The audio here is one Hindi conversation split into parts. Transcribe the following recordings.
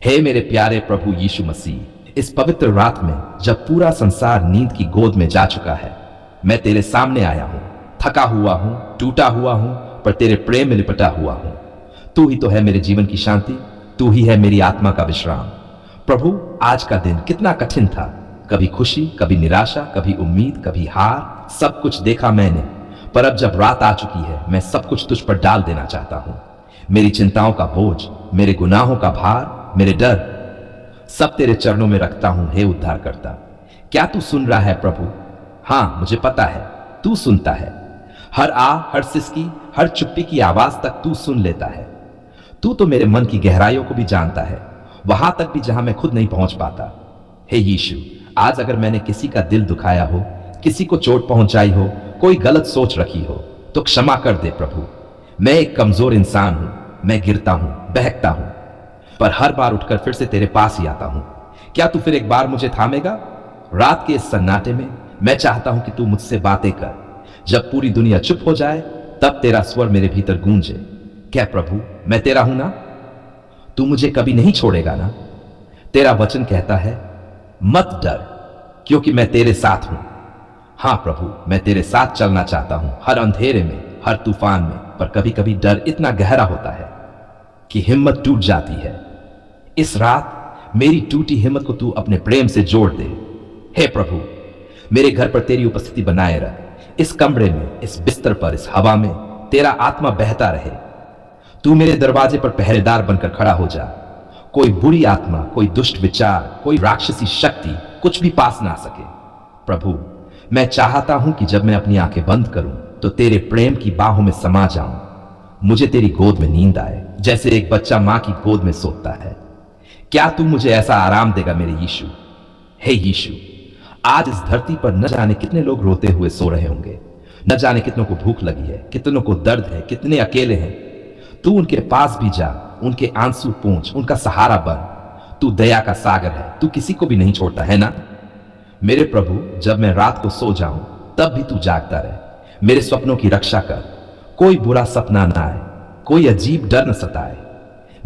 हे मेरे प्यारे प्रभु यीशु मसीह, इस पवित्र रात में जब पूरा संसार नींद की गोद में जा चुका है, मैं तेरे सामने आया हूं। थका हुआ हूं, टूटा हुआ हूं, पर तेरे प्रेम में लिपटा हुआ हूं। तू ही तो है मेरे जीवन की शांति, तू ही है मेरी आत्मा का विश्राम। प्रभु, आज का दिन कितना कठिन था। कभी खुशी, कभी निराशा, कभी उम्मीद, कभी हार, सब कुछ देखा मैंने। पर अब जब रात आ चुकी है, मैं सब कुछ तुझ पर डाल देना चाहता हूं। मेरी चिंताओं का बोझ, मेरे गुनाहों का भार, मेरे डर, सब तेरे चरणों में रखता हूं। हे उद्धारकर्ता, क्या तू सुन रहा है प्रभु? हां, मुझे पता है तू सुनता है। हर हर सिसकी, हर चुप्पी की आवाज तक तू सुन लेता है। तू तो मेरे मन की गहराइयों को भी जानता है, वहां तक भी जहां मैं खुद नहीं पहुंच पाता। हे यीशु, आज अगर मैंने किसी का दिल दुखाया हो, किसी को चोट पहुंचाई हो, कोई गलत सोच रखी हो, तो क्षमा कर दे प्रभु। मैं एक कमजोर इंसान हूं, मैं गिरता हूं, बहकता हूं, पर हर बार उठकर फिर से तेरे पास ही आता हूं। क्या तू फिर एक बार मुझे थामेगा? रात के इस सन्नाटे में मैं चाहता हूं कि तू मुझसे बातें कर। जब पूरी दुनिया चुप हो जाए, तब तेरा स्वर मेरे भीतर गूंजे। क्या प्रभु, मैं तेरा हूं ना? तू मुझे कभी नहीं छोड़ेगा ना? तेरा वचन कहता है, मत डर, क्योंकि मैं तेरे साथ हूं। हां प्रभु, मैं तेरे साथ चलना चाहता हूं, हर अंधेरे में, हर तूफान में। पर कभी कभी डर इतना गहरा होता है कि हिम्मत टूट जाती है। इस रात मेरी टूटी हिम्मत को तू अपने प्रेम से जोड़ दे। हे प्रभु, मेरे घर पर तेरी उपस्थिति बनाए रख। इस कमरे में, इस बिस्तर पर, इस हवा में तेरा आत्मा बहता रहे। तू मेरे दरवाजे पर पहरेदार बनकर खड़ा हो जा। कोई बुरी आत्मा, कोई दुष्ट विचार, कोई राक्षसी शक्ति कुछ भी पास ना सके। प्रभु, मैं चाहता हूं कि जब मैं अपनी आंखें बंद करूं तो तेरे प्रेम की बाहों में समा जाऊं। मुझे तेरी गोद में नींद आए, जैसे एक बच्चा मां की गोद में सोता है। क्या तू मुझे ऐसा आराम देगा मेरे यीशु? हे यीशु, आज इस धरती पर न जाने कितने लोग रोते हुए सो रहे होंगे। न जाने कितनों को भूख लगी है, कितनों को दर्द है, कितने अकेले हैं। तू उनके पास भी जा, उनके आंसू पोंछ, उनका सहारा बन। तू दया का सागर है, तू किसी को भी नहीं छोड़ता है ना? मेरे प्रभु, जब मैं रात को सो जाऊं, तब भी तू जागता रहे। मेरे सपनों की रक्षा कर, कोई बुरा सपना ना आए, कोई अजीब डर न सताए।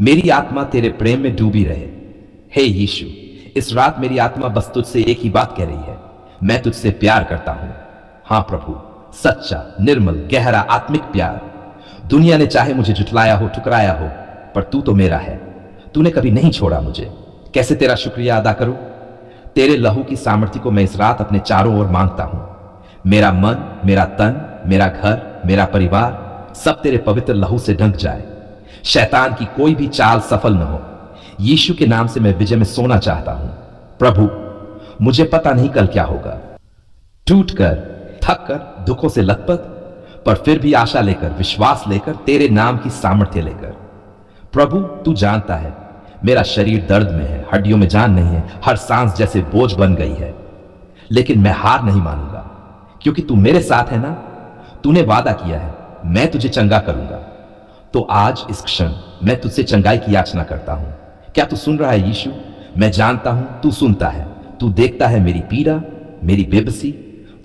मेरी आत्मा तेरे प्रेम में डूबी रहे। हे यीशु, इस रात मेरी आत्मा बस तुझसे एक ही बात कह रही है, मैं तुझसे प्यार करता हूं। हां प्रभु, सच्चा, निर्मल, गहरा, आत्मिक प्यार। दुनिया ने चाहे मुझे जुटलाया हो, ठुकराया हो, पर तू तो मेरा है। तूने कभी नहीं छोड़ा मुझे। कैसे तेरा शुक्रिया अदा करूं? तेरे लहू की सामर्थ्य को मैं इस रात अपने चारों ओर मांगता हूं। मेरा मन, मेरा तन, मेरा घर, मेरा परिवार, सब तेरे पवित्र लहू से ढंक जाए। शैतान की कोई भी चाल सफल न हो। यीशु के नाम से मैं विजय में सोना चाहता हूं। प्रभु, मुझे पता नहीं कल क्या होगा। टूट कर, थक कर, दुखों से लथपथ, पर फिर भी आशा लेकर, विश्वास लेकर, तेरे नाम की सामर्थ्य लेकर। प्रभु, तू जानता है मेरा शरीर दर्द में है, हड्डियों में जान नहीं है, हर सांस जैसे बोझ बन गई है। लेकिन मैं हार नहीं मानूंगा, क्योंकि तू मेरे साथ है ना। तूने वादा किया है, मैं तुझे चंगा करूंगा। तो आज इस क्षण मैं तुझसे चंगाई की याचना करता हूं। क्या तू सुन रहा है यीशु? मैं जानता हूं तू सुनता है। तू देखता है मेरी पीड़ा, मेरी बेबसी,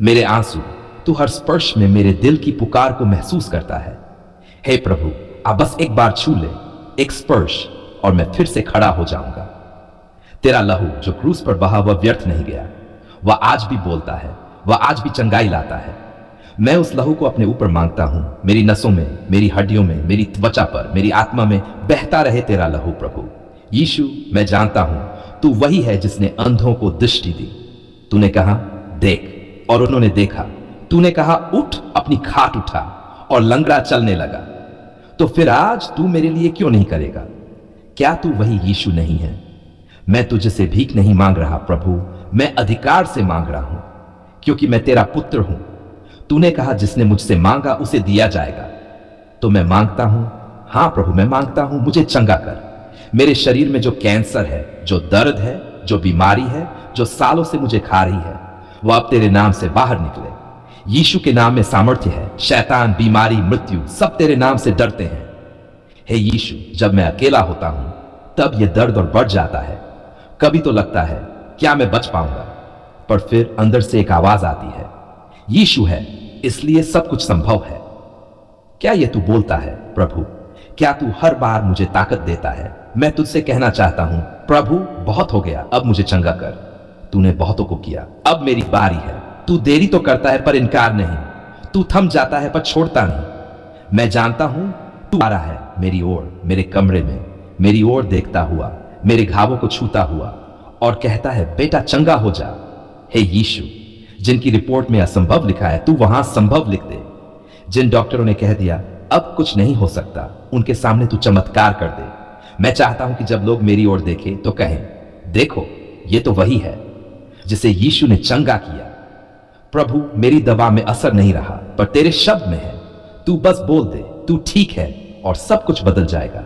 मेरे आंसू। तू हर स्पर्श में मेरे दिल की पुकार को महसूस करता है। हे प्रभु, आप बस एक बार छू ले, एक स्पर्श, और मैं फिर से खड़ा हो जाऊंगा। तेरा लहू जो क्रूस पर बहा वह व्यर्थ नहीं गया। वह आज भी बोलता है, वह आज भी चंगाई लाता है। मैं उस लहू को अपने ऊपर मांगता हूं। मेरी नसों में, मेरी हड्डियों में, मेरी त्वचा पर, मेरी आत्मा में बहता रहे तेरा लहू। प्रभु यीशु, मैं जानता हूं तू वही है जिसने अंधों को दृष्टि दी। तूने कहा देख, और उन्होंने देखा। तूने कहा उठ, अपनी खाट उठा, और लंगड़ा चलने लगा। तो फिर आज तू मेरे लिए क्यों नहीं करेगा? क्या तू वही यीशु नहीं है? मैं तुझसे भीख नहीं मांग रहा प्रभु, मैं अधिकार से मांग रहा हूं, क्योंकि मैं तेरा पुत्र हूं। तूने कहा जिसने मुझसे मांगा उसे दिया जाएगा। तो मैं मांगता हूं, हां प्रभु, मैं मांगता हूं, मुझे चंगा कर। मेरे शरीर में जो कैंसर है, जो दर्द है, जो बीमारी है, जो सालों से मुझे खा रही है, वह अब तेरे नाम से बाहर निकले। यीशु के नाम में सामर्थ्य है। शैतान, बीमारी, मृत्यु सब तेरे नाम से डरते हैं। हे यीशु, जब मैं अकेला होता हूं तब यह दर्द और बढ़ जाता है। कभी तो लगता है क्या मैं बच पाऊंगा, पर फिर अंदर से एक आवाज आती है, यीशु है, इसलिए सब कुछ संभव है। क्या यह तू बोलता है प्रभु? क्या तू हर बार मुझे ताकत देता है? मैं तुझसे कहना चाहता हूं, प्रभु बहुत हो गया, अब मुझे चंगा कर। तूने बहुतों को किया, अब मेरी बारी है। तू देरी तो करता है पर इनकार नहीं, तू थम जाता है पर छोड़ता नहीं। मैं जानता हूं तू आ रहा है मेरी ओर, मेरे कमरे में मेरी ओर देखता हुआ, मेरे घावों को छूता हुआ और कहता है, बेटा चंगा हो जा। हे यीशु, जिनकी रिपोर्ट में असंभव लिखा है, तू वहां संभव लिख दे। जिन डॉक्टरों ने कह दिया अब कुछ नहीं हो सकता, उनके सामने तू चमत्कार कर दे। मैं चाहता हूं कि जब लोग मेरी ओर देखें तो कहें, देखो ये तो वही है जिसे यीशु ने चंगा किया। प्रभु, मेरी दवा में असर नहीं रहा पर तेरे शब्द में है। तू बस बोल दे, तू ठीक है और सब कुछ बदल जाएगा।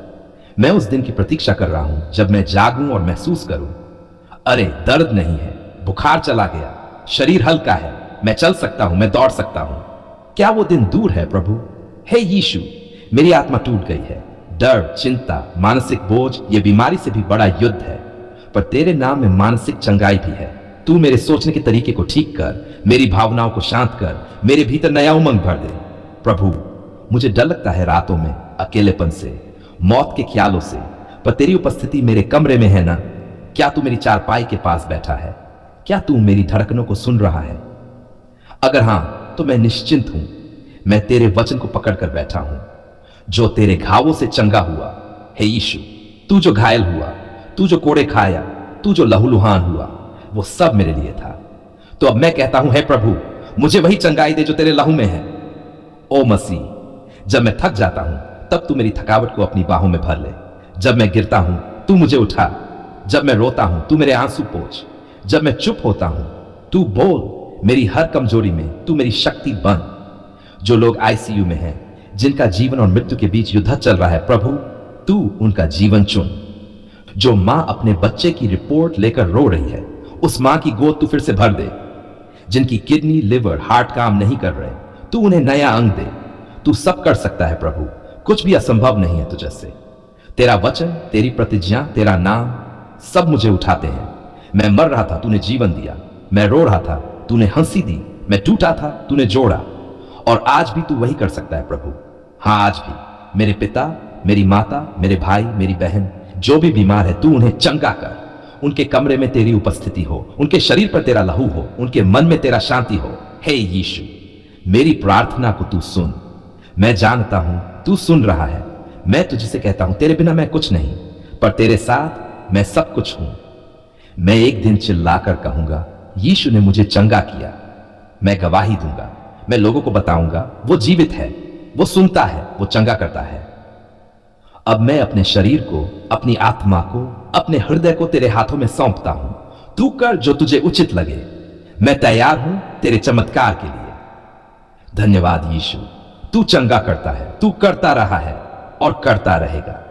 मैं उस दिन की प्रतीक्षा कर रहा हूं जब मैं जागूं और महसूस करूं, अरे दर्द नहीं है, बुखार चला गया, शरीर हल्का है, मैं चल सकता हूं, मैं दौड़ सकता हूं। क्या वो दिन दूर है प्रभु? हे यीशु, मेरी आत्मा टूट गई है। डर, चिंता, मानसिक बोझ, ये बीमारी से भी बड़ा युद्ध है, पर तेरे नाम में मानसिक चंगाई भी है। तू मेरे सोचने के तरीके को ठीक कर, मेरी भावनाओं को शांत कर, मेरे भीतर नया उमंग भर दे। प्रभु, मुझे डर लगता है रातों में अकेलेपन से, मौत के ख्यालों से, पर तेरी उपस्थिति मेरे कमरे में है ना? क्या तू मेरी चारपाई के पास बैठा है? क्या तू मेरी धड़कनों को सुन रहा है? अगर हां तो मैं निश्चिंत हूं, मैं तेरे वचन को पकड़कर बैठा हूं जो तेरे घावों से चंगा हुआ। हे यीशु, तू जो घायल हुआ, तू जो कोड़े खाया, तू जो लहूलुहान हुआ, वो सब मेरे लिए था। तो अब मैं कहता हूं, हे प्रभु, मुझे वही चंगाई दे जो तेरे लहू में है। ओ मसीह, जब मैं थक जाता हूं तब तू मेरी थकावट को अपनी बाहों में भर ले। जब मैं गिरता हूं तू मुझे उठा, जब मैं रोता हूं तू मेरे आंसू पोंछ, जब मैं चुप होता हूं तू बोल। मेरी हर कमजोरी में तू मेरी शक्ति बन। जो लोग आईसीयू में हैं, जिनका जीवन और मृत्यु के बीच युद्ध चल रहा है, प्रभु तू उनका जीवन चुन। जो मां अपने बच्चे की रिपोर्ट लेकर रो रही है, उस मां की गोद तू फिर से भर दे। जिनकी किडनी, लिवर, हार्ट काम नहीं कर रहे, तू उन्हें नया अंग दे। तू सब कर सकता है प्रभु, कुछ भी असंभव नहीं है तुझ से। तेरा वचन, तेरी प्रतिज्ञा, तेरा नाम सब मुझे उठाते हैं। मैं मर रहा था, तूने जीवन दिया। मैं रो रहा था, तूने हंसी दी। मैं टूटा था, तूने जोड़ा। और आज भी तू वही कर सकता है प्रभु। हां, आज भी मेरे पिता, मेरी माता, मेरे भाई, मेरी बहन जो भी बीमार है, तू उन्हें चंगा कर। उनके कमरे में तेरी उपस्थिति हो, उनके शरीर पर तेरा लहू हो, उनके मन में तेरा शांति हो। हे यीशु, मेरी प्रार्थना को तू सुन। मैं जानता हूं तू सुन रहा है। मैं तुझसे कहता हूं, तेरे बिना मैं कुछ नहीं, पर तेरे साथ मैं सब कुछ हूं। मैं एक दिन चिल्लाकर कहूंगा, यीशु ने मुझे चंगा किया। मैं गवाही दूंगा, मैं लोगों को बताऊंगा, वो जीवित है, वो सुनता है, वो चंगा करता है। अब मैं अपने शरीर को, अपनी आत्मा को, अपने हृदय को तेरे हाथों में सौंपता हूं। तू कर जो तुझे उचित लगे। मैं तैयार हूं तेरे चमत्कार के लिए। धन्यवाद यीशु, तू चंगा करता है, तू करता रहा है और करता रहेगा।